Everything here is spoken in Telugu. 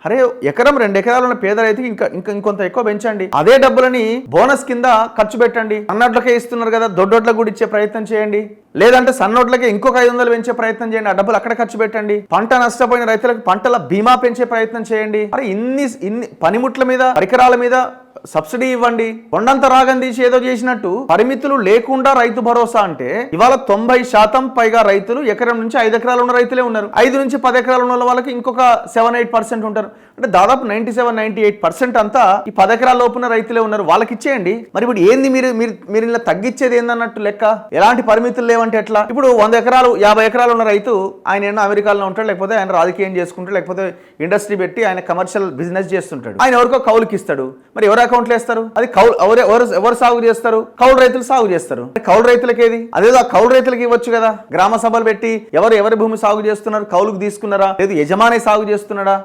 అరే ఎకరం 2 ఎకరాలు ఉన్న పేద రైతుకి ఇంకొంత ఎక్కువ పెంచండి. అదే డబ్బులని బోనస్ కింద ఖర్చు పెట్టండి. సన్నోట్లకే ఇస్తున్నారు కదా, దొడ్డోట్లకు కూడా ఇచ్చే ప్రయత్నం చేయండి. లేదంటే సన్నోట్లకే ఇంకొక 500 పెంచే ప్రయత్నం చేయండి. ఆ డబ్బులు అక్కడ ఖర్చు పెట్టండి. పంట నష్టపోయిన రైతులకు పంటల బీమా పెంచే ప్రయత్నం చేయండి. అరే ఇన్ని పనిముట్ల మీద, పరికరాల మీద సబ్సిడీ ఇవ్వండి. కొండంత రాగం తీసి ఏదో చేసినట్టు పరిమితులు లేకుండా రైతు భరోసా అంటే ఇవాళ 90% పైగా రైతులు ఎకరం నుంచి 5 ఎకరాలు ఉన్న రైతులే ఉన్నారు. 5 నుంచి 10 ఎకరాలు ఉన్న వాళ్ళకి ఇంకొక 7-8% ఉంటారు. అంటే దాదాపు 97-98% అంతా ఈ 10 ఎకరాల లోపున రైతులే ఉన్నారు. వాళ్ళకి ఇచ్చేయండి. మరి ఇప్పుడు ఏంది మీరు ఇలా తగ్గించేది ఏందన్నట్టు లెక్క? ఎలాంటి పరిమితులు లేవంటే ఎట్లా? ఇప్పుడు 100 ఎకరాలు 50 ఎకరాలు ఉన్న రైతు ఆయన ఏమో అమెరికాలో ఉంటాడు, లేకపోతే ఆయన రాజకీయం చేసుకుంటాడు, లేకపోతే ఇండస్ట్రీ పెట్టి ఆయన కమర్షియల్ బిజినెస్ చేస్తుంటాడు. ఆయన ఎవరికో కౌలుకి ఇస్తాడు. మరి ఎవరు అకౌంట్లు వేస్తారు? అది ఎవరు సాగు చేస్తారు? కౌలు రైతులు సాగు చేస్తారు. కౌలు రైతులకి ఏది? అదేదో ఆ కౌలు రైతులకి ఇవ్వచ్చు కదా. గ్రామ సభలు పెట్టి ఎవరి భూమి సాగు చేస్తున్నారు, కౌలుకు తీసుకున్నారా, లేదు యజమాని సాగు చేస్తున్నాడా?